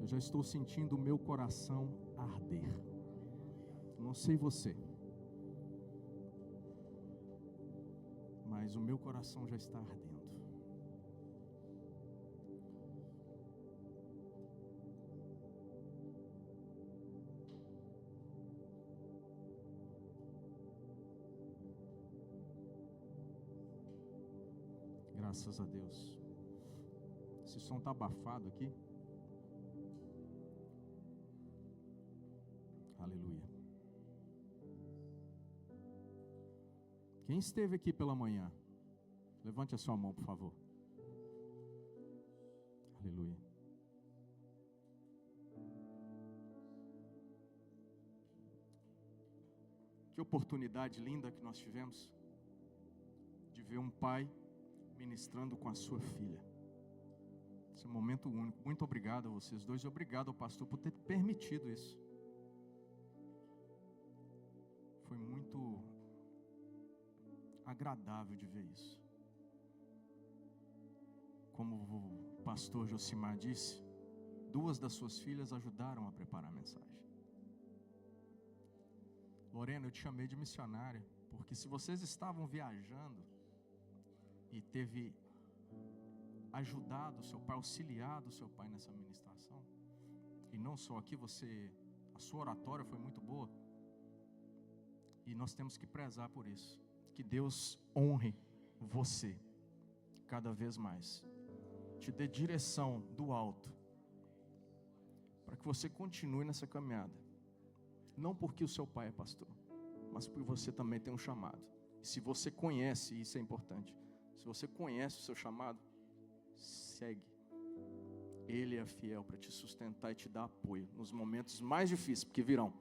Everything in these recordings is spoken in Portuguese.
Eu já estou sentindo o meu coração arder. Não sei você, mas o meu coração já está ardendo. Graças a Deus. Esse som está abafado aqui. Aleluia. Quem esteve aqui pela manhã? Levante a sua mão, por favor. Aleluia. Que oportunidade linda que nós tivemos de ver um pai ministrando com a sua filha. Esse é um momento único. Muito obrigado a vocês dois e obrigado ao pastor por ter permitido isso. Foi muito agradável de ver isso. Como o pastor Josimar disse, 2 das suas filhas ajudaram a preparar a mensagem. Lorena, eu te chamei de missionária, porque se vocês estavam viajando e teve ajudado o seu pai, auxiliado o seu pai nessa ministração, e não só aqui, a sua oratória foi muito boa, e nós temos que prezar por isso. Que Deus honre você cada vez mais, te dê direção do alto, para que você continue nessa caminhada, não porque o seu pai é pastor, mas porque você também tem um chamado. E se você conhece, isso é importante, se você conhece o seu chamado, segue. Ele é fiel para te sustentar e te dar apoio nos momentos mais difíceis, porque virão.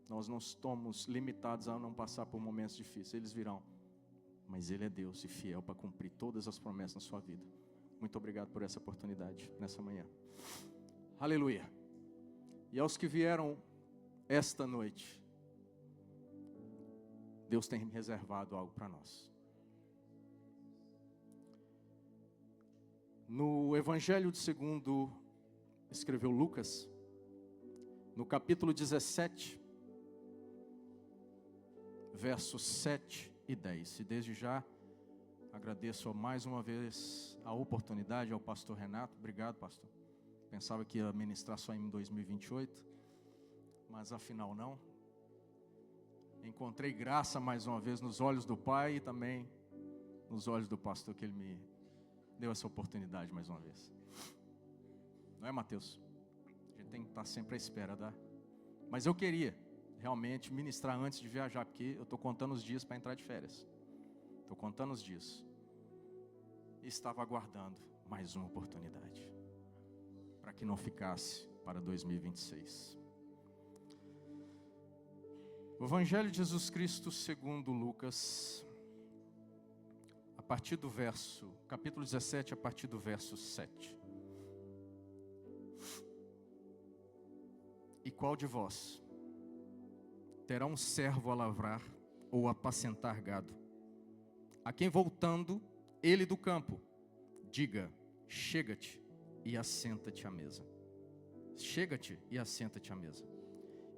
Nós não estamos limitados a não passar por momentos difíceis, eles virão. Mas Ele é Deus e fiel para cumprir todas as promessas na sua vida. Muito obrigado por essa oportunidade nessa manhã. Aleluia. E aos que vieram esta noite, Deus tem reservado algo para nós. No Evangelho de segundo escreveu Lucas, no capítulo 17, versos 7 e 10. E desde já agradeço mais uma vez a oportunidade ao pastor Renato. Obrigado, pastor. Pensava que ia ministrar só em 2028, mas afinal não. Encontrei graça mais uma vez nos olhos do Pai e também nos olhos do pastor, que ele me deu essa oportunidade mais uma vez. Não é, Mateus? A gente tem que estar sempre à espera, tá? Mas eu queria realmente ministrar antes de viajar, porque eu estou contando os dias para entrar de férias. Estou contando os dias. E estava aguardando mais uma oportunidade, para que não ficasse para 2026. O Evangelho de Jesus Cristo segundo Lucas, a partir do capítulo 17, a partir do verso 7. E qual de vós terá um servo a lavrar ou apacentar gado, a quem voltando ele do campo, diga, chega-te e assenta-te à mesa. Chega-te e assenta-te à mesa.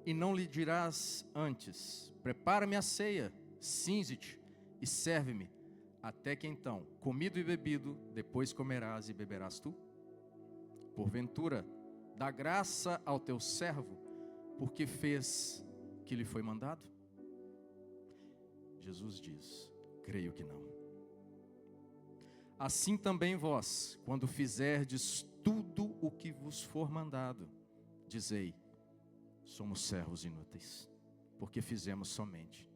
E não lhe dirás antes, prepara-me a ceia, cinze-te e serve-me, até que então, comido e bebido, depois comerás e beberás tu? Porventura, dá graça ao teu servo, porque fez que lhe foi mandado? Jesus diz, creio que não. Assim também vós, quando fizerdes tudo o que vos for mandado, dizei, somos servos inúteis, porque fizemos somente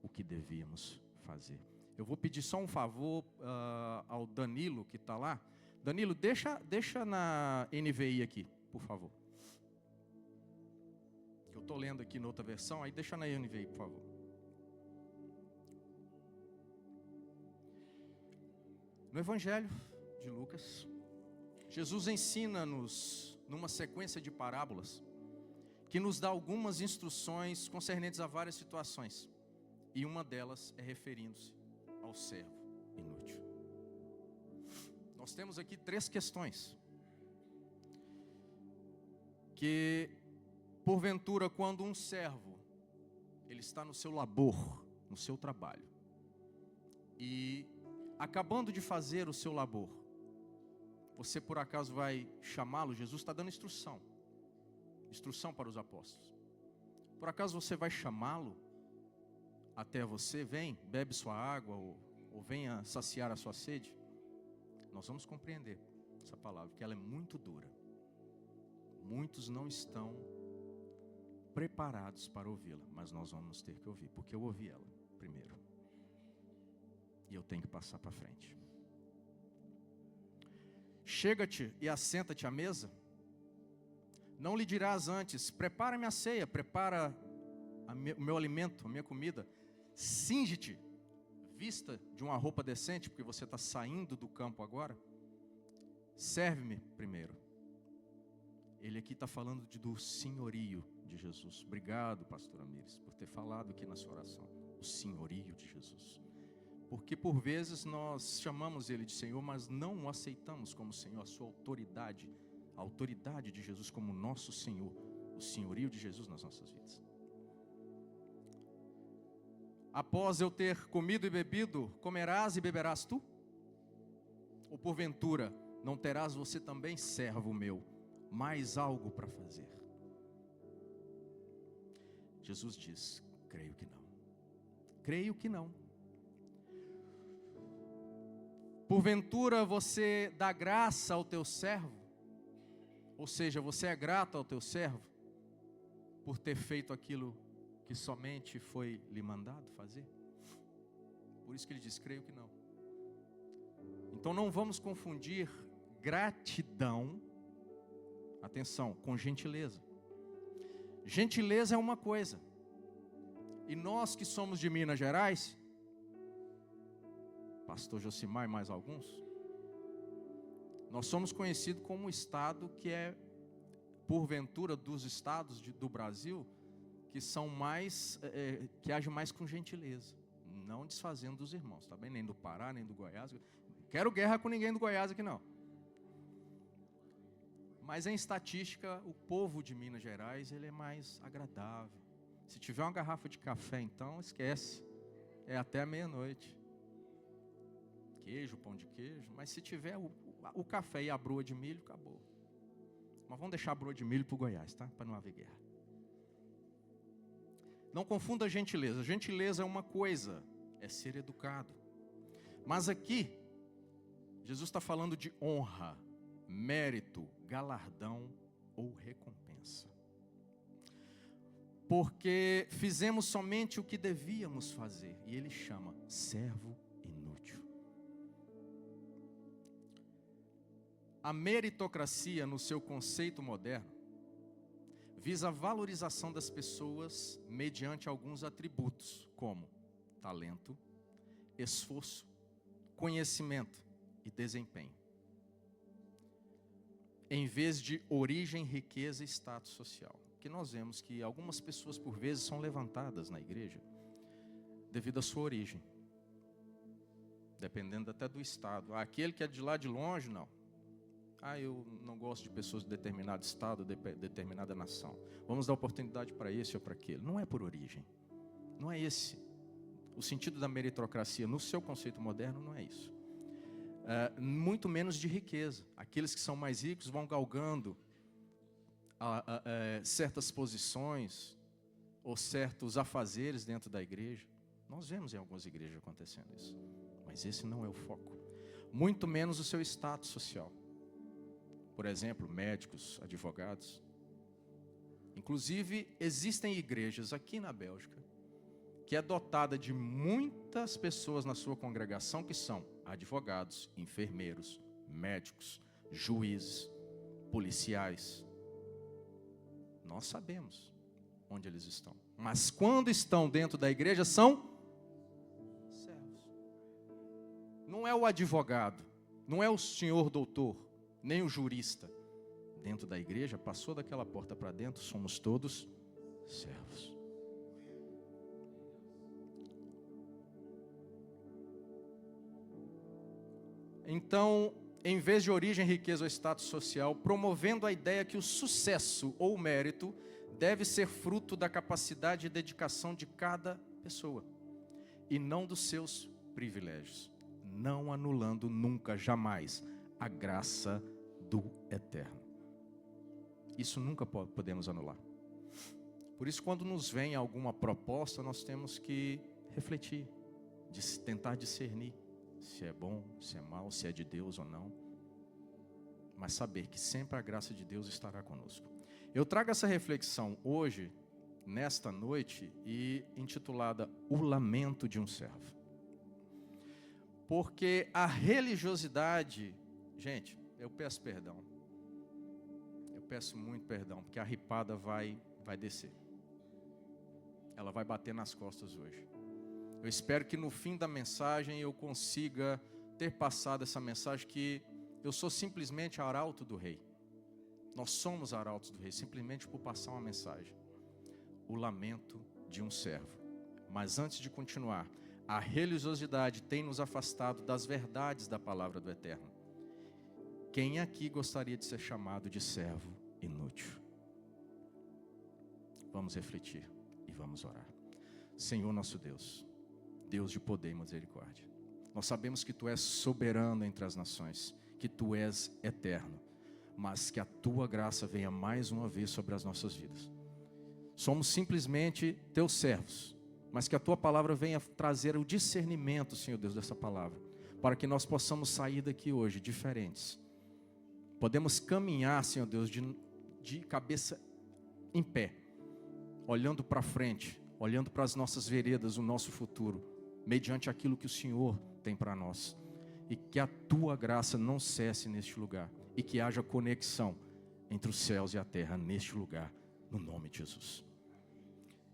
o que devíamos fazer. Eu vou pedir só um favor ao Danilo que está lá. Danilo, deixa na NVI aqui, por favor. Eu estou lendo aqui na outra versão, aí deixa na NVI, por favor. No Evangelho de Lucas, Jesus ensina-nos numa sequência de parábolas que nos dá algumas instruções concernentes a várias situações. E uma delas é referindo-se ao servo inútil. Nós temos aqui 3 questões. que, porventura, quando um servo, ele está no seu labor, no seu trabalho, e acabando de fazer o seu labor, você por acaso vai chamá-lo? Jesus está dando instrução para os apóstolos. Por acaso você vai chamá-lo até você? Vem, bebe sua água, ou venha saciar a sua sede? Nós vamos compreender essa palavra, que ela é muito dura. Muitos não estão preparados para ouvi-la, mas nós vamos ter que ouvir, porque eu ouvi ela primeiro. E eu tenho que passar para frente. Chega-te e assenta-te à mesa. Não lhe dirás antes: prepara-me a ceia, prepara o meu alimento, a minha comida. Cinge-te, vista de uma roupa decente, porque você está saindo do campo agora. Serve-me primeiro. Ele aqui está falando do senhorio de Jesus. Obrigado, pastor Amires, por ter falado aqui na sua oração. O senhorio de Jesus. Porque por vezes nós chamamos Ele de Senhor, mas não o aceitamos como Senhor, a sua autoridade. A autoridade de Jesus como nosso Senhor. O senhorio de Jesus nas nossas vidas. Após eu ter comido e bebido, comerás e beberás tu? Ou porventura, não terás você também, servo meu, mais algo para fazer? Jesus diz: creio que não. Creio que não. Porventura você dá graça ao teu servo? Ou seja, você é grato ao teu servo por ter feito aquilo que somente foi lhe mandado fazer? Por isso que ele diz: creio que não. Então não vamos confundir gratidão, atenção, com gentileza. Gentileza é uma coisa, e nós que somos de Minas Gerais, pastor Josimar e mais alguns, nós somos conhecidos como o estado que é, porventura, dos estados do Brasil, que são mais, que agem mais com gentileza, não desfazendo dos irmãos, tá bem? Nem do Pará, nem do Goiás. Quero guerra com ninguém do Goiás aqui não. Mas em estatística, o povo de Minas Gerais, ele é mais agradável. Se tiver uma garrafa de café, então esquece, é até a meia-noite. Queijo, pão de queijo, mas se tiver o café e a broa de milho, acabou. Mas vamos deixar a broa de milho para o Goiás, tá? Para não haver guerra. Não confunda gentileza. Gentileza é uma coisa, é ser educado. Mas aqui, Jesus está falando de honra, mérito, galardão ou recompensa. Porque fizemos somente o que devíamos fazer. E ele chama servo inútil. A meritocracia, no seu conceito moderno, visa a valorização das pessoas mediante alguns atributos, como talento, esforço, conhecimento e desempenho, em vez de origem, riqueza e status social. Porque nós vemos que algumas pessoas, por vezes, são levantadas na igreja devido à sua origem, dependendo até do estado. Aquele que é de lá de longe, não. Eu não gosto de pessoas de determinado estado, de determinada nação. Vamos dar oportunidade para esse ou para aquele. Não é por origem. Não é esse. O sentido da meritocracia, no seu conceito moderno, não é isso. Muito menos de riqueza. Aqueles que são mais ricos vão galgando certas posições ou certos afazeres dentro da igreja. Nós vemos em algumas igrejas acontecendo isso. Mas esse não é o foco. Muito menos o seu status social. Por exemplo, médicos, advogados. Inclusive, existem igrejas aqui na Bélgica que é dotada de muitas pessoas na sua congregação que são advogados, enfermeiros, médicos, juízes, policiais. Nós sabemos onde eles estão. Mas quando estão dentro da igreja, são servos. Não é o advogado, não é o senhor doutor, nem o jurista. Dentro da igreja, passou daquela porta para dentro, somos todos servos. Então, em vez de origem, riqueza ou status social, promovendo a ideia que o sucesso ou o mérito deve ser fruto da capacidade e dedicação de cada pessoa, e não dos seus privilégios, não anulando nunca, jamais, a graça do Eterno. Isso nunca podemos anular. Por isso, quando nos vem alguma proposta, nós temos que refletir, tentar discernir se é bom, se é mal, se é de Deus ou não, mas saber que sempre a graça de Deus estará conosco. Eu trago essa reflexão hoje, nesta noite, e intitulada O Lamento de um Servo. Porque a religiosidade, gente, eu peço perdão, eu peço muito perdão, porque a ripada vai descer, ela vai bater nas costas hoje. Eu espero que no fim da mensagem eu consiga ter passado essa mensagem que eu sou simplesmente arauto do rei. Nós somos arautos do rei, simplesmente por passar uma mensagem. O lamento de um servo. Mas antes de continuar, a religiosidade tem nos afastado das verdades da palavra do Eterno. Quem aqui gostaria de ser chamado de servo inútil? Vamos refletir e vamos orar. Senhor nosso Deus, Deus de poder e misericórdia, nós sabemos que Tu és soberano entre as nações, que Tu és eterno, mas que a Tua graça venha mais uma vez sobre as nossas vidas. Somos simplesmente Teus servos, mas que a Tua palavra venha trazer o discernimento, Senhor Deus, dessa palavra, para que nós possamos sair daqui hoje diferentes. Podemos caminhar, Senhor Deus, de cabeça em pé, olhando para frente, olhando para as nossas veredas, o nosso futuro, mediante aquilo que o Senhor tem para nós. E que a Tua graça não cesse neste lugar, e que haja conexão entre os céus e a terra neste lugar, no nome de Jesus.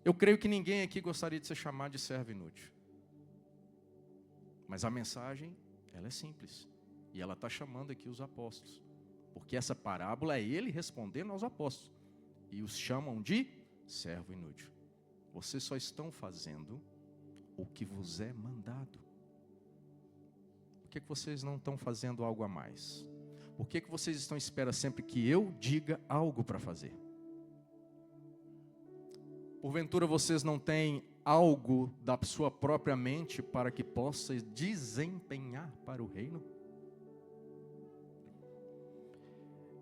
Eu creio que ninguém aqui gostaria de ser chamado de servo inútil. Mas a mensagem, ela é simples. E ela está chamando aqui os apóstolos. Porque essa parábola é ele respondendo aos apóstolos. E os chamam de servo inútil. Vocês só estão fazendo o que vos é mandado. Por que vocês não estão fazendo algo a mais? Por que vocês estão esperando sempre que eu diga algo para fazer? Porventura vocês não têm algo da sua própria mente para que possa desempenhar para o reino?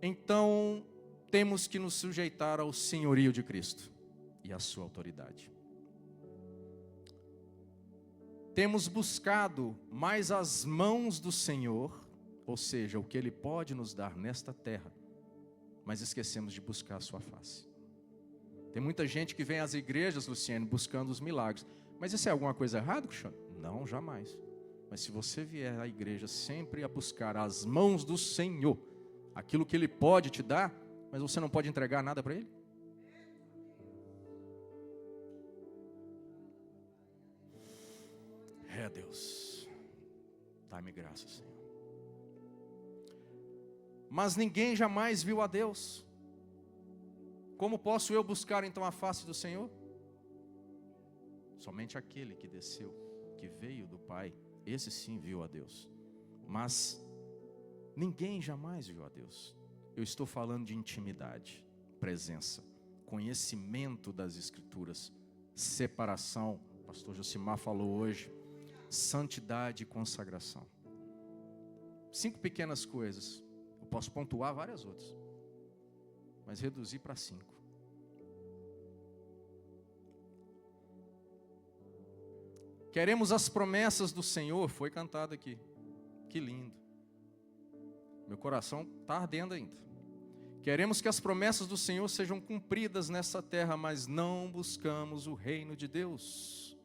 Então, temos que nos sujeitar ao senhorio de Cristo e à sua autoridade. Temos buscado mais as mãos do Senhor, ou seja, o que Ele pode nos dar nesta terra, mas esquecemos de buscar a sua face. Tem muita gente que vem às igrejas, Luciano, buscando os milagres. Mas isso é alguma coisa errada, Cristiano? Não, jamais. Mas se você vier à igreja sempre a buscar as mãos do Senhor, aquilo que Ele pode te dar, mas você não pode entregar nada para Ele? É, Deus, dá-me graça, Senhor. Mas ninguém jamais viu a Deus. Como posso eu buscar então a face do Senhor? Somente aquele que desceu, que veio do Pai, esse sim viu a Deus. Mas ninguém jamais viu a Deus. Eu estou falando de intimidade, presença, conhecimento das Escrituras, separação, o pastor Josimar falou hoje, santidade e consagração. 5 pequenas coisas, eu posso pontuar várias outras, mas reduzir para 5. Queremos as promessas do Senhor, foi cantado aqui, que lindo. Meu coração está ardendo ainda. Queremos que as promessas do Senhor sejam cumpridas nessa terra, mas não buscamos o reino de Deus,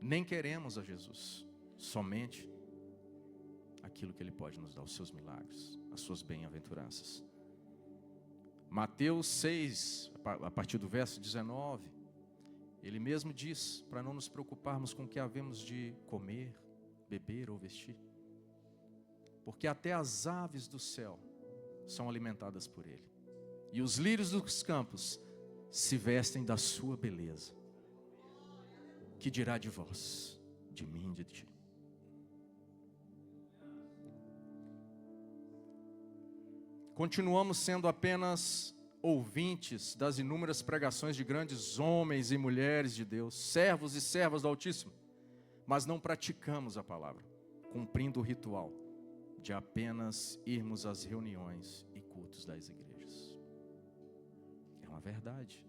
nem queremos a Jesus, somente aquilo que Ele pode nos dar, os seus milagres, as suas bem-aventuranças. Mateus 6, a partir do verso 19, Ele mesmo diz, para não nos preocuparmos com o que havemos de comer, beber ou vestir, porque até as aves do céu são alimentadas por Ele, e os lírios dos campos se vestem da sua beleza. Que dirá de vós, de mim e de ti? Continuamos sendo apenas ouvintes das inúmeras pregações de grandes homens e mulheres de Deus, servos e servas do Altíssimo, mas não praticamos a palavra, cumprindo o ritual de apenas irmos às reuniões e cultos das igrejas. É uma verdade.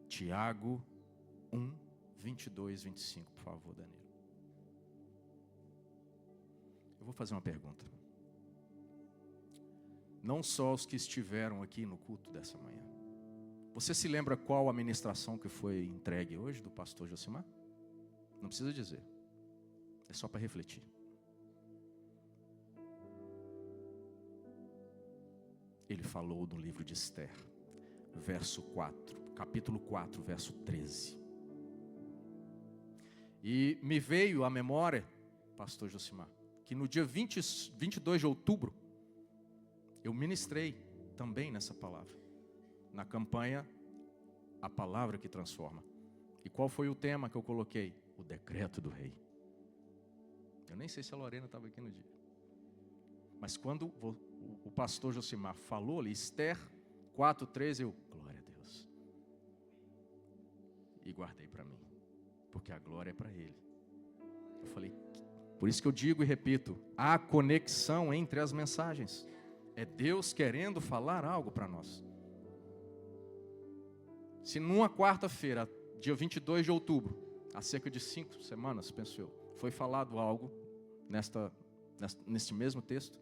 Tiago 1, 22, 25, por favor, Danilo. Eu vou fazer uma pergunta. Não só os que estiveram aqui no culto dessa manhã. Você se lembra qual a ministração que foi entregue hoje do pastor Josimar? Não precisa dizer. É só para refletir. Ele falou do livro de Esther, capítulo 4, verso 13. E me veio à memória, pastor Josimar, que no dia 22 de outubro, eu ministrei também nessa palavra, na campanha A Palavra que Transforma. E qual foi o tema que eu coloquei? O decreto do rei. Eu nem sei se a Lorena estava aqui no dia. Mas quando o pastor Josimar falou ali, Esther 4:13, eu, glória a Deus. E guardei para mim, porque a glória é para Ele. Eu falei, por isso que eu digo e repito, há conexão entre as mensagens. É Deus querendo falar algo para nós. Se numa quarta-feira, dia 22 de outubro, há cerca de 5 semanas, penso eu, foi falado algo neste mesmo texto,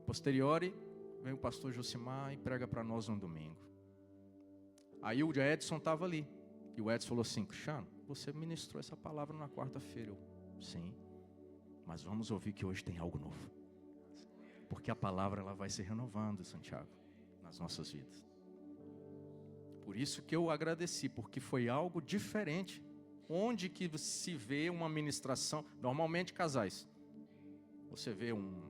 posteriori, vem o pastor Josimar e prega para nós no domingo. Aí o Edson estava ali, e o Edson falou assim, Cristiano, você ministrou essa palavra na quarta-feira. Eu, sim, mas vamos ouvir que hoje tem algo novo. Porque a palavra ela vai se renovando, Santiago, nas nossas vidas. Por isso que eu agradeci, porque foi algo diferente. Onde que se vê uma ministração, normalmente casais. Você vê um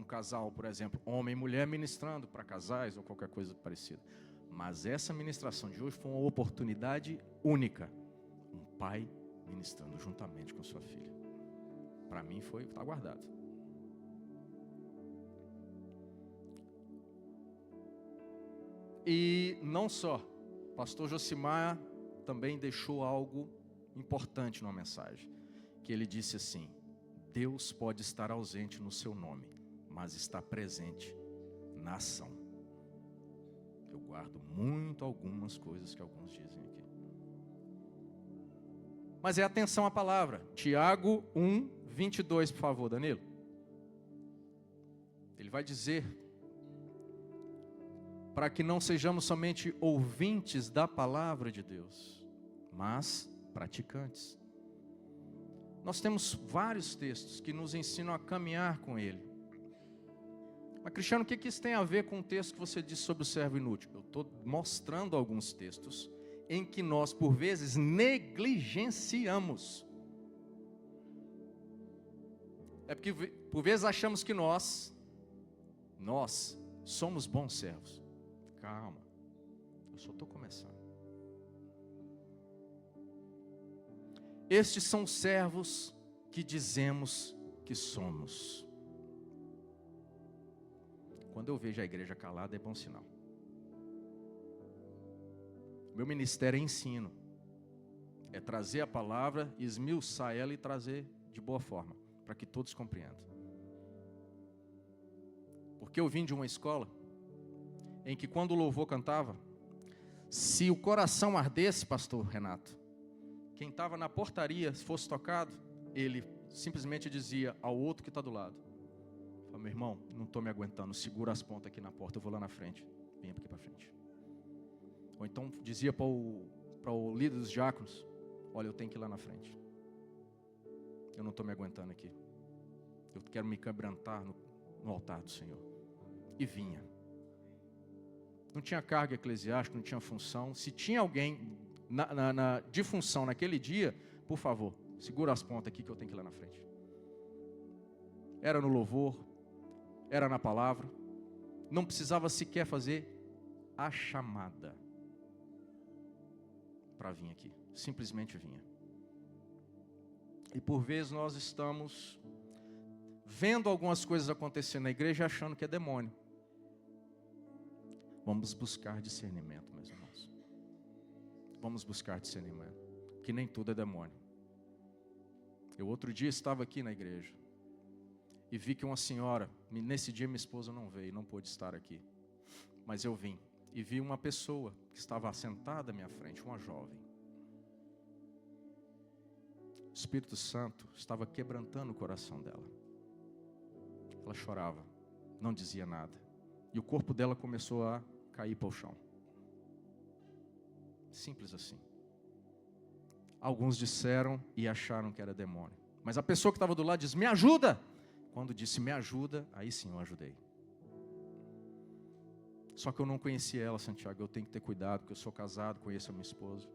casal, por exemplo, homem e mulher ministrando para casais ou qualquer coisa parecida. Mas essa ministração de hoje foi uma oportunidade única. Um pai ministrando juntamente com sua filha. Para mim está guardado. E não só, pastor Josimar também deixou algo importante numa mensagem, que ele disse assim, Deus pode estar ausente no seu nome, mas está presente na ação. Eu guardo muito algumas coisas que alguns dizem aqui. Mas é atenção à palavra, Tiago 1, 22, por favor, Danilo. Ele vai dizer, para que não sejamos somente ouvintes da palavra de Deus, mas praticantes. Nós temos vários textos que nos ensinam a caminhar com Ele. Mas Cristiano, o que isso tem a ver com o texto que você disse sobre o servo inútil? Eu estou mostrando alguns textos em que nós, por vezes, negligenciamos. É porque, por vezes, achamos que nós somos bons servos. Calma, eu só estou começando. Estes são servos que dizemos que somos. Quando eu vejo a igreja calada é bom sinal. Meu ministério é ensino. É trazer a palavra, esmiuçar ela e trazer de boa forma, para que todos compreendam. Porque eu vim de uma escola em que quando o louvor cantava, se o coração ardesse, pastor Renato, quem estava na portaria, se fosse tocado, ele simplesmente dizia ao outro que está do lado, fala, meu irmão, não estou me aguentando, segura as pontas aqui na porta, eu vou lá na frente, venha aqui para frente. Ou então dizia para o líder dos diáconos, olha, eu tenho que ir lá na frente, eu não estou me aguentando aqui, eu quero me quebrantar no altar do Senhor. E vinha. Não tinha carga eclesiástica, não tinha função. Se tinha alguém de função naquele dia, por favor, segura as pontas aqui que eu tenho que ir lá na frente. Era no louvor, era na palavra, não precisava sequer fazer a chamada para vir aqui, simplesmente vinha. E por vezes nós estamos vendo algumas coisas acontecendo na igreja, achando que é demônio. Vamos buscar discernimento, meus irmãos. Vamos buscar discernimento, que nem tudo é demônio. Eu outro dia estava aqui na igreja e vi que uma senhora, nesse dia minha esposa não veio, não pôde estar aqui, mas eu vim e vi uma pessoa que estava sentada à minha frente, uma jovem. O Espírito Santo estava quebrantando o coração dela. Ela chorava, não dizia nada, e o corpo dela começou a cair para o chão. Simples assim. Alguns disseram e acharam que era demônio, mas a pessoa que estava do lado disse: me ajuda. Quando disse me ajuda, aí sim eu ajudei. Só que eu não conhecia ela, Santiago. Eu tenho que ter cuidado, porque eu sou casado, conheço a minha esposa.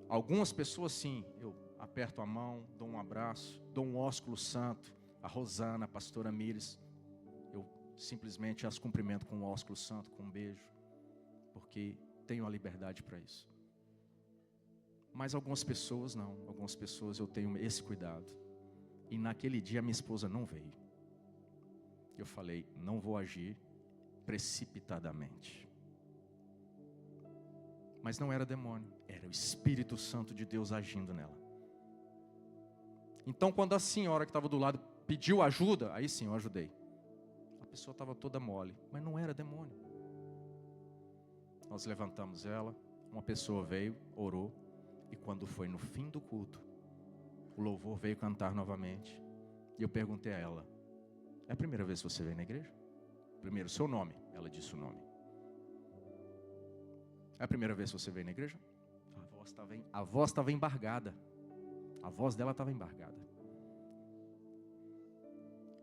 Algumas pessoas sim, eu aperto a mão, dou um abraço, dou um ósculo santo. A Rosana, a pastora Mires, eu simplesmente as cumprimento com um ósculo santo, com um beijo, porque tenho a liberdade para isso. Mas algumas pessoas não, algumas pessoas eu tenho esse cuidado. E naquele dia minha esposa não veio. Eu falei: não vou agir precipitadamente. Mas não era demônio, era o Espírito Santo de Deus agindo nela. Então quando a senhora que estava do lado pediu ajuda, aí sim eu ajudei. A pessoa estava toda mole, mas não era demônio. Nós levantamos ela, uma pessoa veio, orou, e quando foi no fim do culto, o louvor veio cantar novamente. E eu perguntei a ela: é a primeira vez que você vem na igreja? Primeiro, seu nome. Ela disse o nome. É a primeira vez que você vem na igreja? A voz estava embargada. A voz dela estava embargada.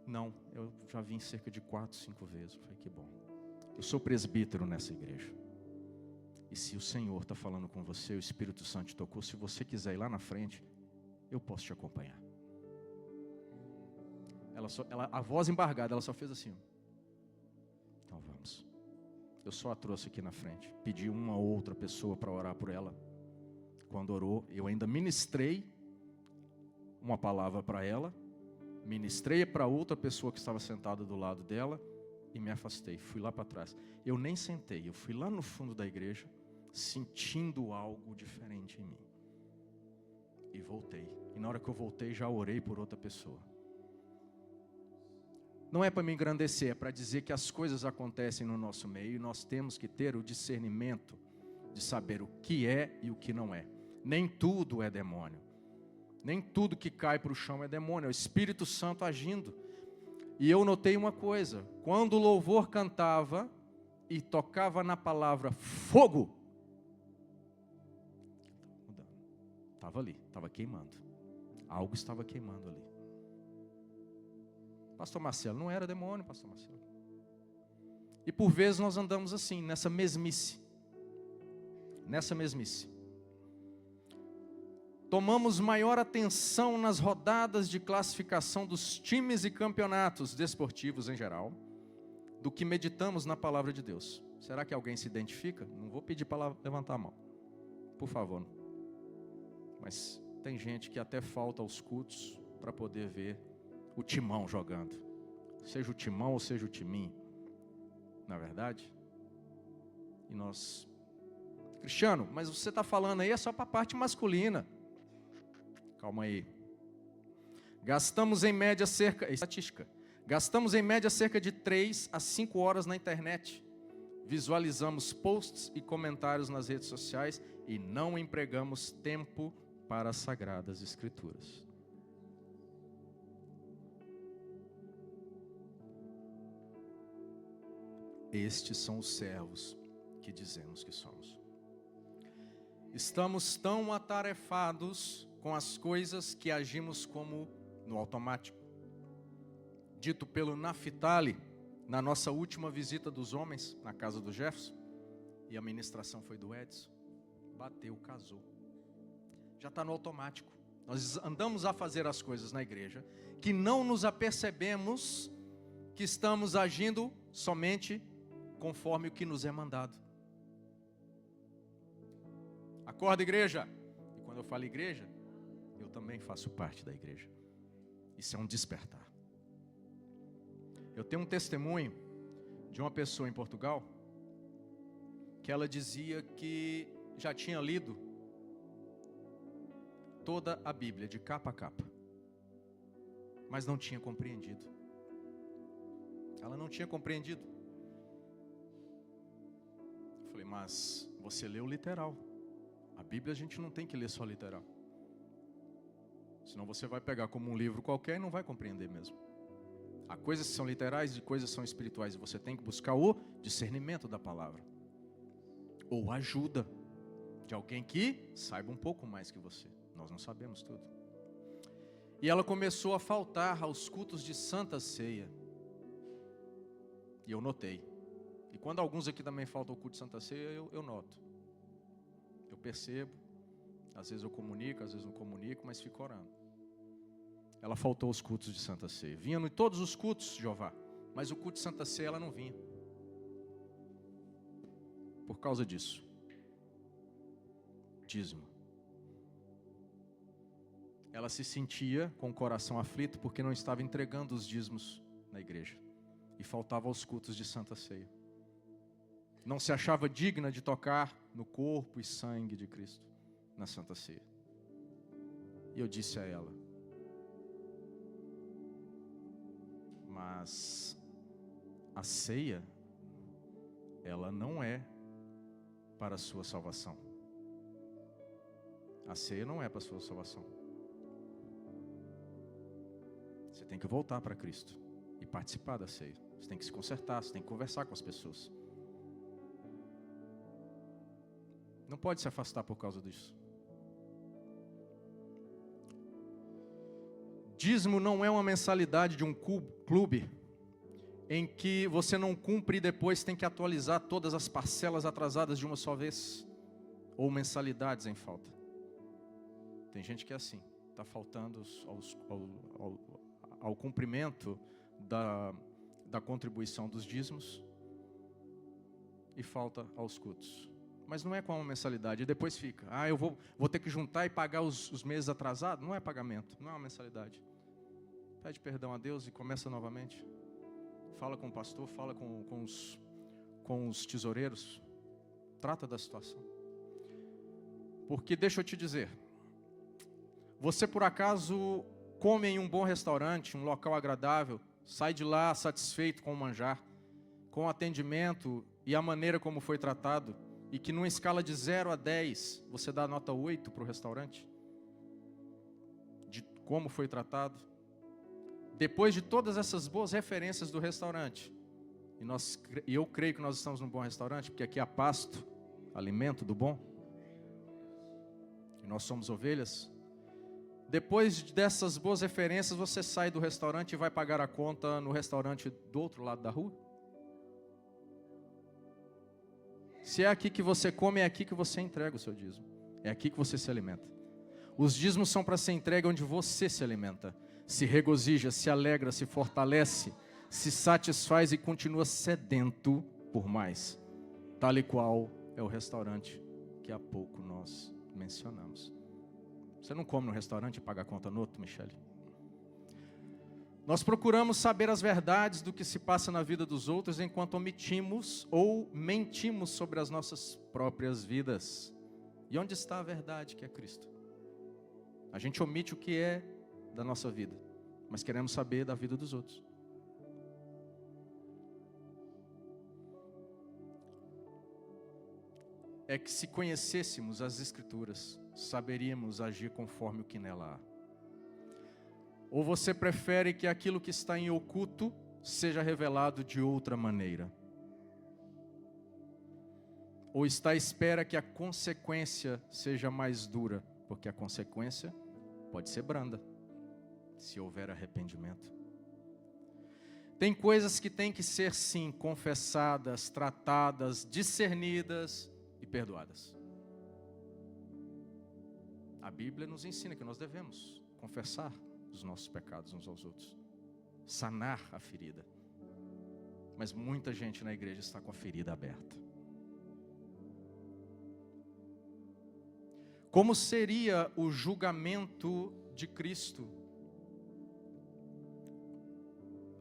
Não, eu já vim cerca de 4, 5 vezes. Eu falei: que bom. Eu sou presbítero nessa igreja. E se o Senhor está falando com você, o Espírito Santo te tocou, se você quiser ir lá na frente, eu posso te acompanhar. A voz embargada, ela só fez assim. Então vamos. Eu só a trouxe aqui na frente. Pedi uma ou outra pessoa para orar por ela. Quando orou, eu ainda ministrei uma palavra para ela. Ministrei para outra pessoa que estava sentada do lado dela. E me afastei, fui lá para trás. Eu nem sentei, eu fui lá no fundo da igreja, sentindo algo diferente em mim. E voltei. E na hora que eu voltei, já orei por outra pessoa. Não é para me engrandecer, é para dizer que as coisas acontecem no nosso meio e nós temos que ter o discernimento de saber o que é e o que não é. Nem tudo é demônio. Nem tudo que cai para o chão é demônio, é o Espírito Santo agindo. E eu notei uma coisa: quando o louvor cantava e tocava na palavra fogo, estava ali, estava queimando. Algo estava queimando ali. Pastor Marcelo, não era demônio, pastor Marcelo. E por vezes nós andamos assim, nessa mesmice. Nessa mesmice. Tomamos maior atenção nas rodadas de classificação dos times e campeonatos desportivos em geral, do que meditamos na palavra de Deus. Será que alguém se identifica? Não vou pedir para levantar a mão, por favor. Mas tem gente que até falta aos cultos para poder ver o Timão jogando. Seja o Timão ou seja o Timinho. Não é verdade? E nós... Cristiano, mas você está falando aí é só para a parte masculina. Calma aí. Gastamos em média estatística. Gastamos em média cerca de 3 a 5 horas na internet. Visualizamos posts e comentários nas redes sociais e não empregamos tempo para as Sagradas Escrituras. Estes são os servos que dizemos que somos. Estamos tão atarefados com as coisas que agimos como no automático. Dito pelo Naphtali, na nossa última visita dos homens, na casa do Jefferson, e a ministração foi do Edson, bateu, casou. Já está no automático. Nós andamos a fazer as coisas na igreja, que não nos apercebemos que estamos agindo somente conforme o que nos é mandado. Acorda, igreja. E quando eu falo igreja, eu também faço parte da igreja. Isso é um despertar. Eu tenho um testemunho de uma pessoa em Portugal que ela dizia que já tinha lido toda a Bíblia, de capa a capa, mas não tinha compreendido. Ela não tinha compreendido. Eu falei, mas você leu literal. A Bíblia a gente não tem que ler só literal. Senão você vai pegar como um livro qualquer e não vai compreender mesmo. Há coisas que são literais e coisas que são espirituais. E você tem que buscar o discernimento da palavra. Ou ajuda de alguém que saiba um pouco mais que você. Nós não sabemos tudo. E ela começou a faltar aos cultos de Santa Ceia. E eu notei. E quando alguns aqui também faltam ao culto de Santa Ceia, eu noto. Eu percebo. Às vezes eu comunico, às vezes não comunico, mas fico orando. Ela faltou aos cultos de Santa Ceia. Vinha em todos os cultos, Jeová. Mas o culto de Santa Ceia ela não vinha. Por causa disso. Dízimo. Ela se sentia com o coração aflito porque não estava entregando os dízimos na igreja. E faltava aos cultos de Santa Ceia. Não se achava digna de tocar no corpo e sangue de Cristo na Santa Ceia. E eu disse a ela, mas a ceia, ela não é para a sua salvação. A ceia não é para a sua salvação. Você tem que voltar para Cristo e participar da ceia. Você tem que se consertar, você tem que conversar com as pessoas. Não pode se afastar por causa disso. Dízimo não é uma mensalidade de um clube em que você não cumpre e depois tem que atualizar todas as parcelas atrasadas de uma só vez, ou mensalidades em falta. Tem gente que é assim, está faltando ao cumprimento da contribuição dos dízimos e falta aos cultos. Mas não é com uma mensalidade, e depois fica, eu vou ter que juntar e pagar os meses atrasados. Não é pagamento, não é uma mensalidade. Pede perdão a Deus e começa novamente. Fala com o pastor, fala com os tesoureiros. Trata da situação. Porque deixa eu te dizer, você por acaso come em um bom restaurante, um local agradável, sai de lá satisfeito com o manjar, com o atendimento e a maneira como foi tratado, e que numa escala de 0 a 10, você dá nota 8 para o restaurante, de como foi tratado. Depois de todas essas boas referências do restaurante, e eu creio que nós estamos num bom restaurante, porque aqui há pasto, alimento do bom, e nós somos ovelhas. Depois dessas boas referências, você sai do restaurante e vai pagar a conta no restaurante do outro lado da rua? Se é aqui que você come, é aqui que você entrega o seu dízimo. É aqui que você se alimenta. Os dízimos são para ser entregue onde você se alimenta. Se regozija, se alegra, se fortalece, se satisfaz e continua sedento por mais. Tal e qual é o restaurante que há pouco nós mencionamos. Você não come no restaurante e paga a conta no outro, Michele? Nós procuramos saber as verdades do que se passa na vida dos outros enquanto omitimos ou mentimos sobre as nossas próprias vidas. E onde está a verdade, que é Cristo? A gente omite o que é da nossa vida, mas queremos saber da vida dos outros. É que se conhecêssemos as Escrituras, saberíamos agir conforme o que nela há. Ou você prefere que aquilo que está em oculto seja revelado de outra maneira? Ou está à espera que a consequência seja mais dura? Porque a consequência pode ser branda, se houver arrependimento. Tem coisas que têm que ser sim confessadas, tratadas, discernidas e perdoadas. A Bíblia nos ensina que nós devemos confessar os nossos pecados uns aos outros, sanar a ferida. Mas muita gente na igreja está com a ferida aberta. Como seria o julgamento de Cristo?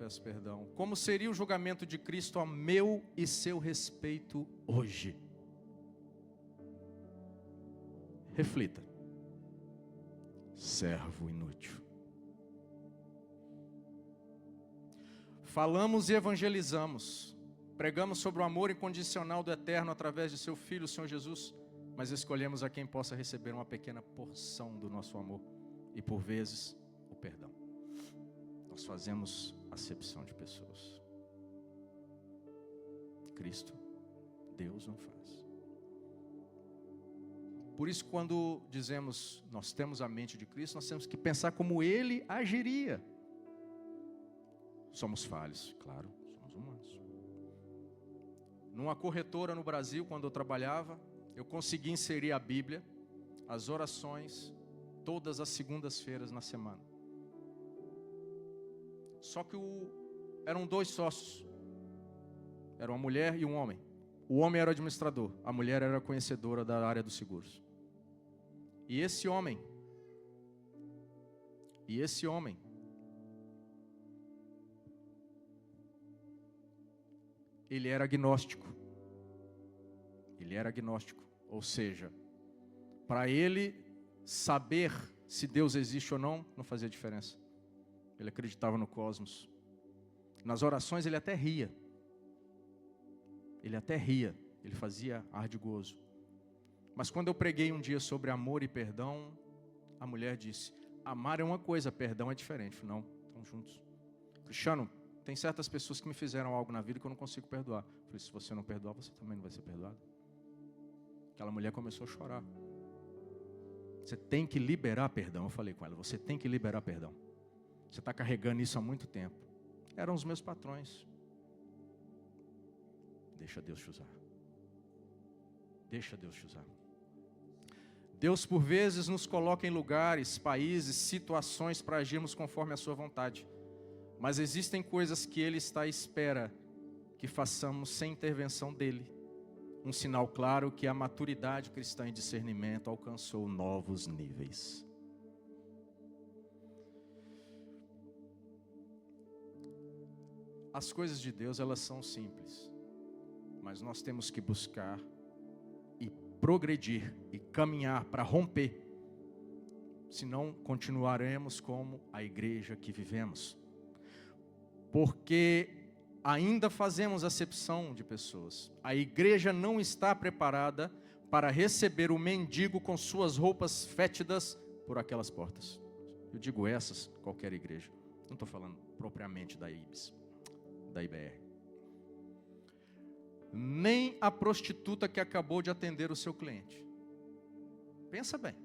peço perdão. Como seria o julgamento de Cristo a meu e seu respeito hoje? Reflita. Servo inútil. Falamos e evangelizamos. Pregamos sobre o amor incondicional do Eterno através de seu Filho, o Senhor Jesus, mas escolhemos a quem possa receber uma pequena porção do nosso amor e, por vezes, o perdão. Nós fazemos acepção de pessoas. Cristo, Deus não faz. Por isso, quando dizemos nós temos a mente de Cristo, nós temos que pensar como Ele agiria. Somos falhos, claro, somos humanos. Numa corretora no Brasil, quando eu trabalhava, eu consegui inserir a Bíblia, as orações, todas as segundas-feiras na semana. Só que eram 2 sócios. Era uma mulher e um homem. O homem era o administrador, a mulher era a conhecedora da área dos seguros. E esse homem, ele era agnóstico. Ou seja, para ele saber se Deus existe ou não, não fazia diferença. Ele acreditava no cosmos. Nas orações ele até ria. Ele fazia ar de gozo. Mas quando eu preguei um dia sobre amor e perdão, a mulher disse, amar é uma coisa, perdão é diferente. Eu falei, não, estão juntos. Cristiano, tem certas pessoas que me fizeram algo na vida que eu não consigo perdoar. Eu falei, se você não perdoar, você também não vai ser perdoado. Aquela mulher começou a chorar. Você tem que liberar perdão. Eu falei com ela, você tem que liberar perdão. Você está carregando isso há muito tempo. Eram os meus patrões. Deixa Deus te usar. Deixa Deus te usar. Deus, por vezes, nos coloca em lugares, países, situações para agirmos conforme a sua vontade. Mas existem coisas que Ele está à espera que façamos sem intervenção dEle. Um sinal claro que a maturidade cristã em discernimento alcançou novos níveis. As coisas de Deus, elas são simples. Mas nós temos que buscar e progredir e caminhar para romper. Senão continuaremos como a igreja que vivemos. Porque ainda fazemos acepção de pessoas. A igreja não está preparada para receber o mendigo com suas roupas fétidas por aquelas portas. Eu digo essas, qualquer igreja. Não estou falando propriamente da IBS, da IBR. Nem a prostituta que acabou de atender o seu cliente. Pensa bem.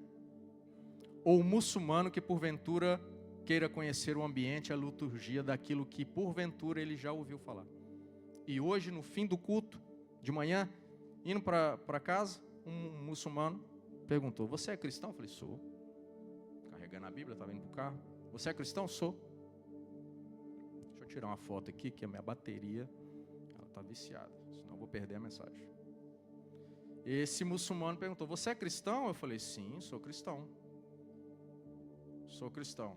Ou o muçulmano que porventura queira conhecer o ambiente, a liturgia daquilo que porventura ele já ouviu falar. E hoje, no fim do culto, de manhã, indo para casa, um muçulmano perguntou, você é cristão? Eu falei, sou. Carregando a Bíblia, estava indo para o carro. Você é cristão? Sou. Deixa eu tirar uma foto aqui, que a minha bateria está viciada, senão eu vou perder a mensagem. Esse muçulmano perguntou, você é cristão? Eu falei, sim, sou cristão. Sou cristão.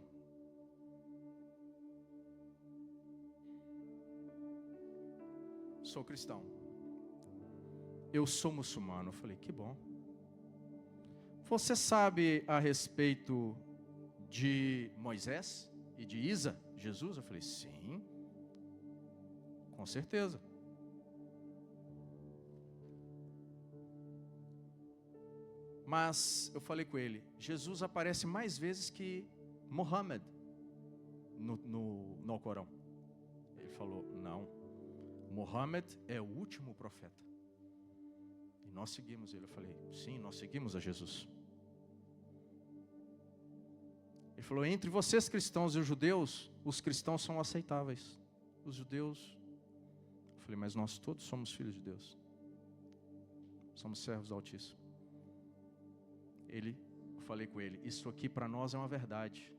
Sou cristão. Eu sou muçulmano. Eu falei, que bom. Você sabe a respeito de Moisés e de Isa, Jesus? Eu falei, sim. Com certeza. Mas eu falei com ele, Jesus aparece mais vezes que Mohammed no Corão. Ele falou, não. Mohammed é o último profeta. E nós seguimos ele. Eu falei, sim, nós seguimos a Jesus. Ele falou, entre vocês cristãos e os judeus, os cristãos são aceitáveis. Os judeus... Eu falei, mas nós todos somos filhos de Deus. Somos servos do Altíssimo. Eu falei com ele, isso aqui para nós é uma verdade.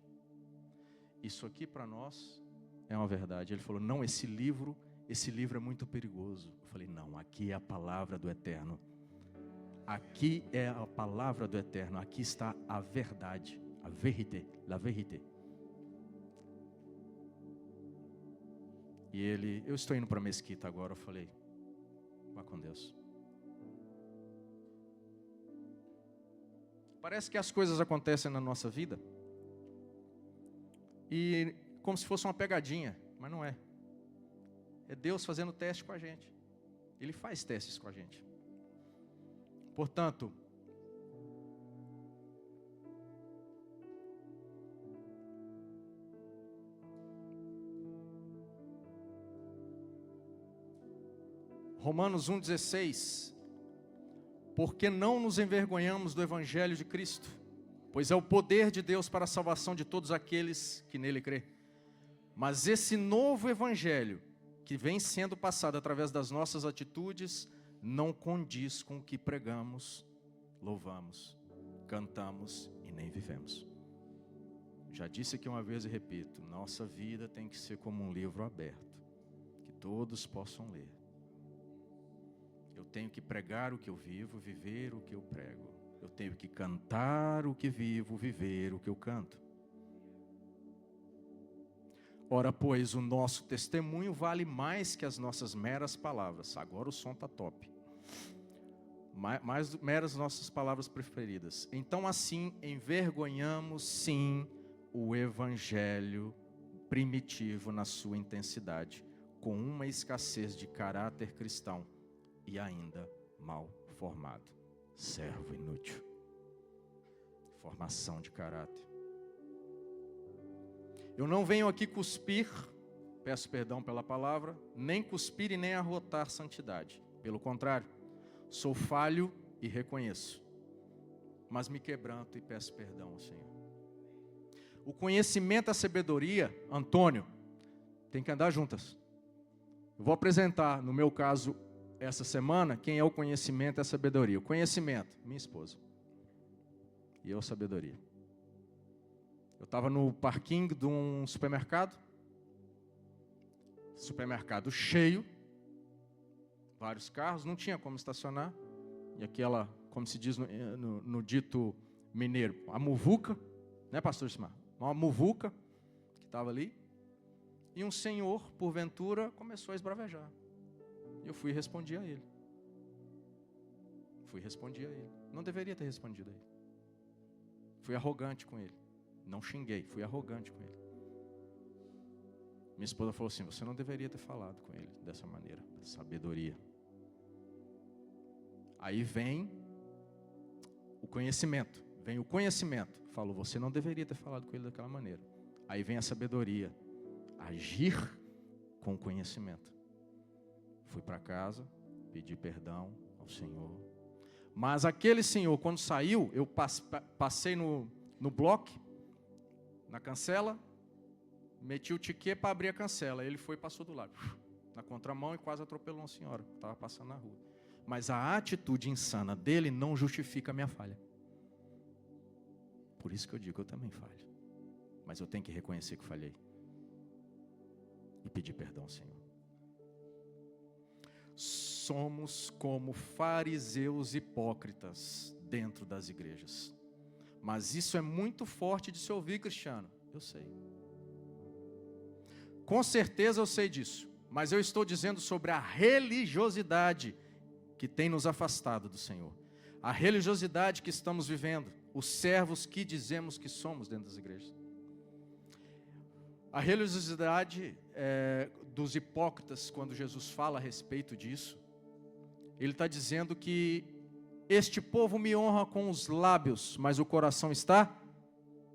Isso aqui para nós é uma verdade. Ele falou, não, esse livro é muito perigoso. Eu falei, não, aqui é a palavra do Eterno. Aqui é a palavra do Eterno. Aqui está a verdade. A vérité, la vérité. E ele, eu estou indo para a mesquita agora. Eu falei, vá com Deus. Parece que as coisas acontecem na nossa vida e como se fosse uma pegadinha, mas não é. É Deus fazendo teste com a gente. Ele faz testes com a gente. Portanto, Romanos 1,16, porque não nos envergonhamos do Evangelho de Cristo, pois é o poder de Deus para a salvação de todos aqueles que nele crê. Mas esse novo Evangelho, que vem sendo passado através das nossas atitudes, não condiz com o que pregamos, louvamos, cantamos e nem vivemos. Já disse aqui uma vez e repito, nossa vida tem que ser como um livro aberto, que todos possam ler. Eu tenho que pregar o que eu vivo, viver o que eu prego. Eu tenho que cantar o que vivo, viver o que eu canto. Ora, pois, o nosso testemunho vale mais que as nossas meras palavras. Agora o som está top. Mais meras nossas palavras preferidas. Então, assim, envergonhamos, sim, o Evangelho primitivo na sua intensidade, com uma escassez de caráter cristão e ainda mal formado. Servo inútil. Formação de caráter. Eu não venho aqui cuspir, peço perdão pela palavra, nem cuspir e nem arrotar santidade. Pelo contrário, sou falho e reconheço, mas me quebranto e peço perdão ao Senhor. O conhecimento e a sabedoria, Antônio, tem que andar juntas. Eu vou apresentar, no meu caso, essa semana, quem é o conhecimento e a sabedoria. O conhecimento, minha esposa. E eu, a sabedoria. Eu estava no parquinho de um supermercado cheio, vários carros, não tinha como estacionar. E aquela, como se diz no dito mineiro, a muvuca, né, pastor Ismar? Uma muvuca que estava ali. E um senhor, porventura, começou a esbravejar. E eu fui e respondi a ele. Não deveria ter respondido a ele. Fui arrogante com ele. Não xinguei, fui arrogante com ele. Minha esposa falou assim, você não deveria ter falado com ele dessa maneira. Sabedoria. Aí vem o conhecimento. Falou, você não deveria ter falado com ele daquela maneira. Aí vem a sabedoria. Agir com conhecimento. Fui para casa, pedi perdão ao Senhor. Mas aquele senhor, quando saiu, eu passei no bloco, na cancela, meti o ticket para abrir a cancela. Ele foi e passou do lado, na contramão, e quase atropelou uma senhora que estava passando na rua. Mas a atitude insana dele não justifica a minha falha. Por isso que eu digo que eu também falho. Mas eu tenho que reconhecer que falhei. E pedir perdão ao Senhor. Somos como fariseus hipócritas dentro das igrejas. Mas isso é muito forte de se ouvir, Cristiano. Eu sei. Com certeza eu sei disso. Mas eu estou dizendo sobre a religiosidade que tem nos afastado do Senhor. A religiosidade que estamos vivendo. Os servos que dizemos que somos dentro das igrejas. A religiosidade dos hipócritas, quando Jesus fala a respeito disso, ele está dizendo que este povo me honra com os lábios, mas o coração está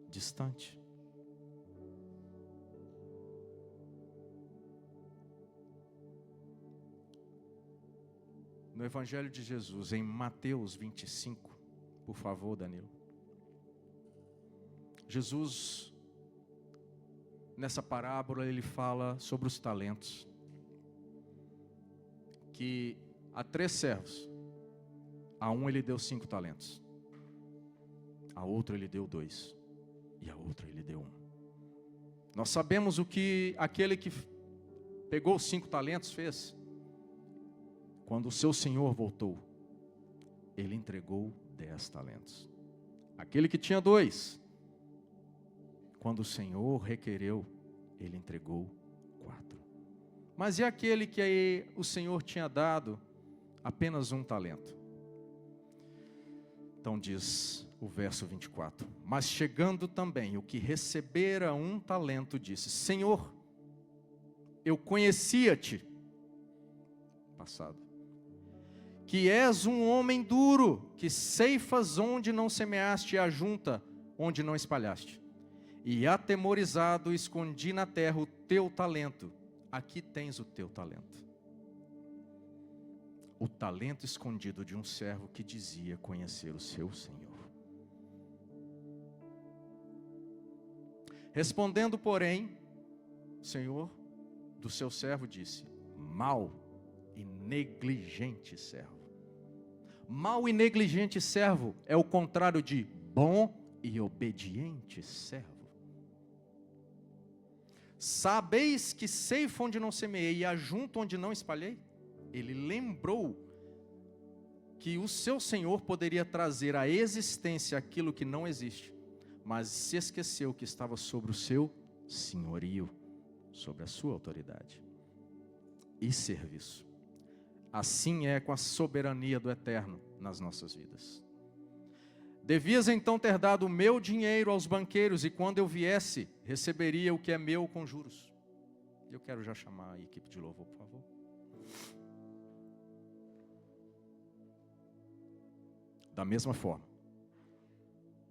distante. No Evangelho de Jesus, em Mateus 25, por favor, Danilo. Jesus, nessa parábola, ele fala sobre os talentos. Que a 3 servos, a um ele deu 5 talentos, a outro ele deu 2, e a outro ele deu 1. Nós sabemos o que aquele que pegou os 5 talentos fez. Quando o seu senhor voltou, ele entregou 10 talentos. Aquele que tinha 2, quando o Senhor requereu, ele entregou 4. Mas e aquele que o Senhor tinha dado apenas um talento? Então diz o verso 24: mas chegando também o que recebera um talento, disse: Senhor, eu conhecia-te, passado, que és um homem duro, que ceifas onde não semeaste e ajunta onde não espalhaste. E atemorizado escondi na terra o teu talento. Aqui tens o teu talento. O talento escondido de um servo que dizia conhecer o seu Senhor. Respondendo, porém, o Senhor do seu servo disse: mau e negligente servo. Mau e negligente servo é o contrário de bom e obediente servo. Sabeis que ceifo onde não semeei e ajunto onde não espalhei? Ele lembrou que o seu Senhor poderia trazer à existência aquilo que não existe, mas se esqueceu que estava sobre o seu senhorio, sobre a sua autoridade e serviço. Assim é com a soberania do Eterno nas nossas vidas. Devias então ter dado o meu dinheiro aos banqueiros, e quando eu viesse, receberia o que é meu com juros. Eu quero já chamar a equipe de louvor, por favor. Da mesma forma,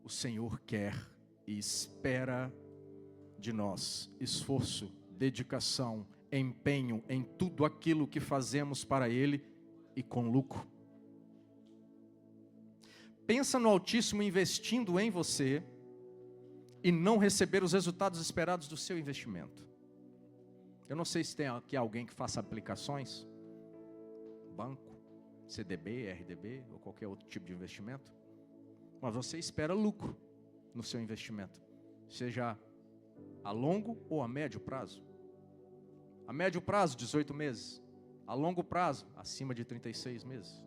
o Senhor quer e espera de nós esforço, dedicação, empenho em tudo aquilo que fazemos para Ele e com lucro. Pensa no Altíssimo investindo em você e não receber os resultados esperados do seu investimento. Eu não sei se tem aqui alguém que faça aplicações, banco, CDB, RDB ou qualquer outro tipo de investimento, mas você espera lucro no seu investimento, seja a longo ou a médio prazo. A médio prazo, 18 meses. A longo prazo, acima de 36 meses.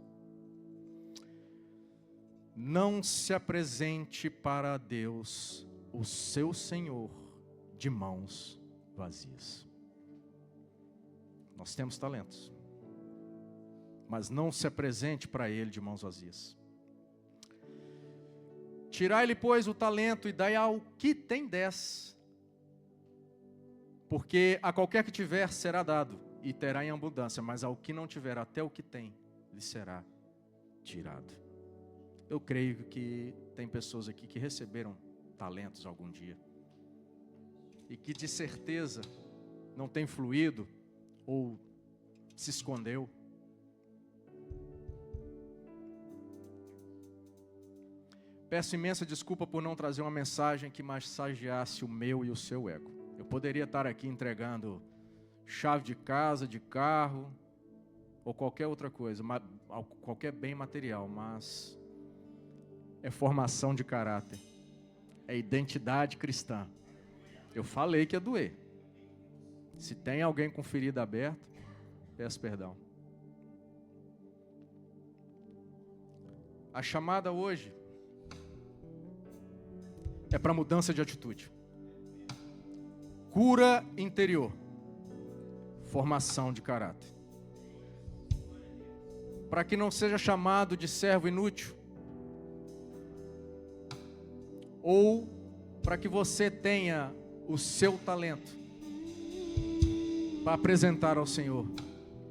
Não se apresente para Deus, o seu Senhor, de mãos vazias. Nós temos talentos, mas não se apresente para Ele de mãos vazias. Tirai-lhe, pois, o talento e dai ao que tem 10, porque a qualquer que tiver será dado e terá em abundância, mas ao que não tiver, até o que tem, lhe será tirado. Eu creio que tem pessoas aqui que receberam talentos algum dia e que de certeza não tem fluído ou se escondeu. Peço imensa desculpa por não trazer uma mensagem que massageasse o meu e o seu ego. Eu poderia estar aqui entregando chave de casa, de carro ou qualquer outra coisa, qualquer bem material, mas é formação de caráter, é identidade cristã. Eu falei que ia doer. Se tem alguém com ferida aberta, peço perdão. A chamada hoje é para mudança de atitude, cura interior, formação de caráter, para que não seja chamado de servo inútil, ou para que você tenha o seu talento para apresentar ao Senhor,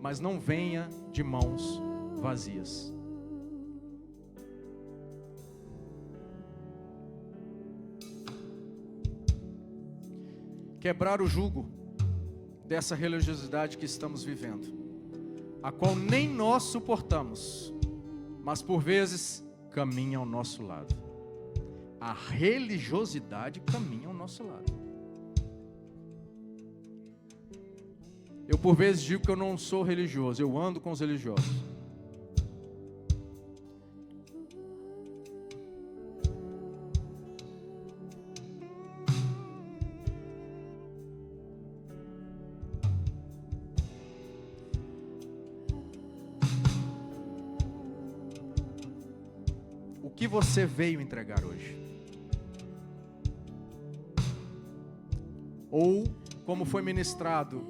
mas não venha de mãos vazias. Quebrar o jugo dessa religiosidade que estamos vivendo, a qual nem nós suportamos, mas por vezes caminha ao nosso lado. A religiosidade caminha ao nosso lado. Eu por vezes digo que eu não sou religioso, eu ando com os religiosos. O que você veio entregar hoje? Ou, como foi ministrado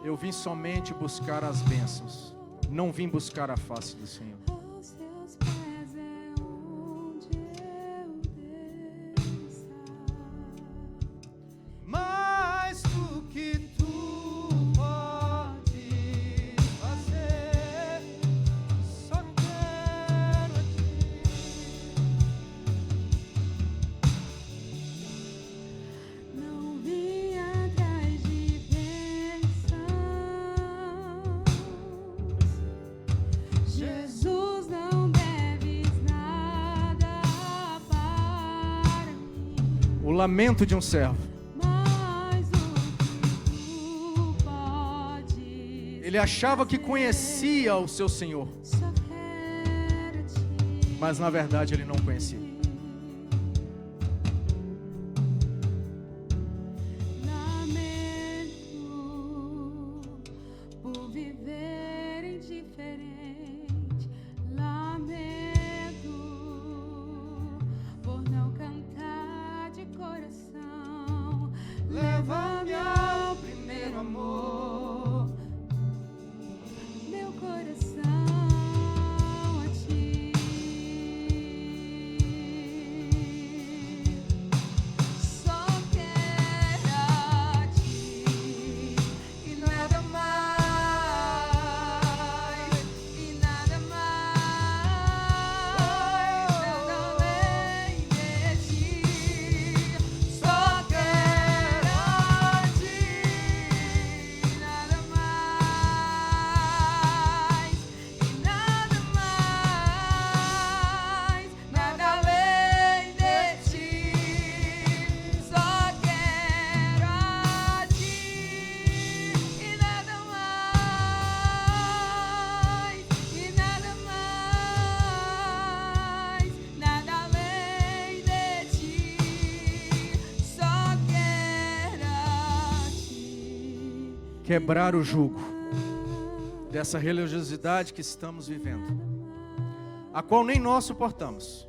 Eu vim somente buscar as bênçãos, não vim buscar a face do Senhor. Aos seus pés é onde eu devo estar. Mais do que tu pode fazer, só quero a ti. Não vim atrás de bênçãos. Jesus, não deves nada para mim. O lamento de um servo. Mas o que tu podes, Ele achava que conhecia o seu Senhor, só quero a ti. mas na verdade ele não conhecia. Lamento por viver indiferente. Lamento por não cantar de coração. Leva-me ao primeiro amor, meu coração a ti. Só quero a ti e nada mais, e nada mais, nada além de ti. Só quero a ti e nada mais, e nada mais, nada além de ti. Só quero a ti e nada mais, e nada mais, nada além de ti. Só quero a ti. Quebrar o jugo dessa religiosidade que estamos vivendo, a qual nem nós suportamos.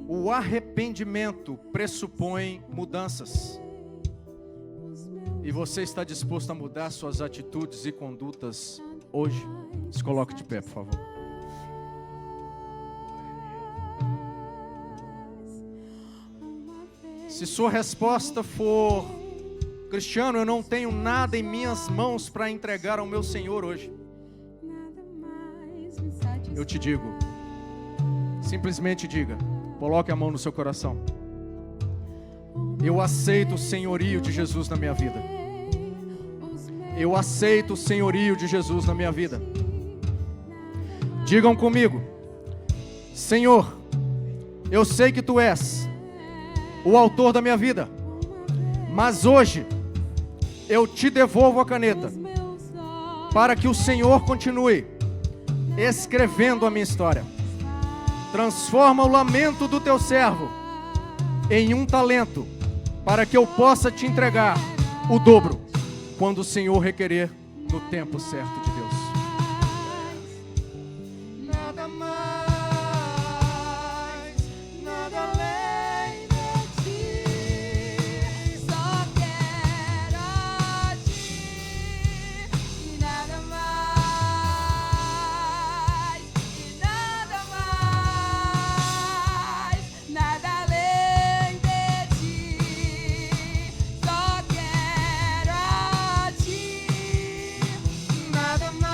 O arrependimento pressupõe mudanças. E você está disposto a mudar suas atitudes e condutas hoje? Se coloque de pé, por favor. Se sua resposta for: Cristiano, eu não tenho nada em minhas mãos para entregar ao meu Senhor hoje, eu te digo, simplesmente diga, coloque a mão no seu coração: eu aceito o senhorio de Jesus na minha vida. Eu aceito o senhorio de Jesus na minha vida. Digam comigo: Senhor, eu sei que Tu és o autor da minha vida, mas hoje eu Te devolvo a caneta, para que o Senhor continue escrevendo a minha história. Transforma o lamento do Teu servo em um talento, para que eu possa Te entregar o dobro, quando o Senhor requerer, no tempo certo de Deus. Nada mais, nada além de ti. Só quero a ti e nada mais, e nada mais, nada além de ti. Só quero a ti e nada mais,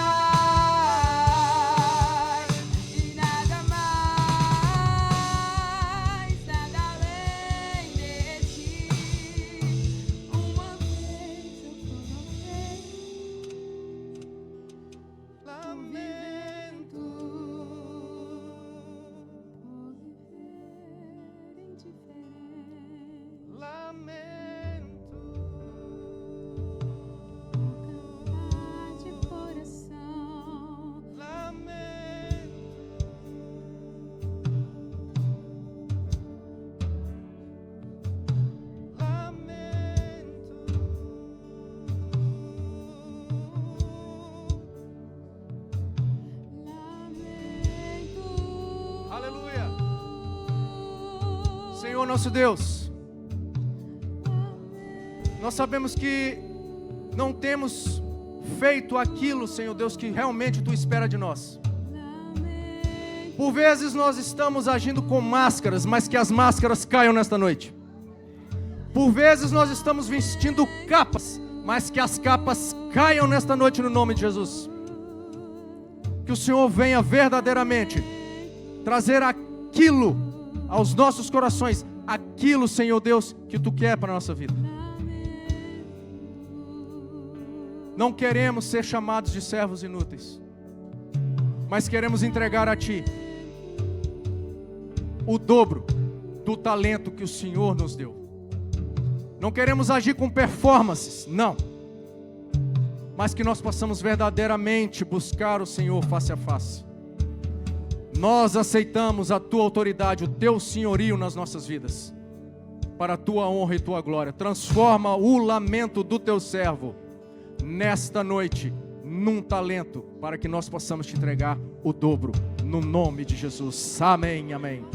e nada mais, nada além de ti. Uma vez eu provei lamento por viver indiferente. Lamento. Cantar de coração. Lamento. Aleluia. Senhor nosso Deus, Nós sabemos que não temos feito aquilo, Senhor Deus, que realmente Tu espera de nós. Por vezes nós estamos agindo com máscaras, mas que as máscaras caiam nesta noite. Por vezes nós estamos vestindo capas, mas que as capas caiam nesta noite no nome de Jesus. Que o Senhor venha verdadeiramente trazer aquilo aos nossos corações, aquilo, Senhor Deus, que Tu quer para a nossa vida. Não queremos ser chamados de servos inúteis, mas queremos entregar a Ti o dobro do talento que o Senhor nos deu. Não queremos agir com performances, não. Mas que nós possamos verdadeiramente buscar o Senhor face a face. Nós aceitamos a Tua autoridade, o Teu senhorio nas nossas vidas, para a Tua honra e Tua glória. Transforma o lamento do Teu servo nesta noite num talento, para que nós possamos Te entregar o dobro, no nome de Jesus. Amém, amém.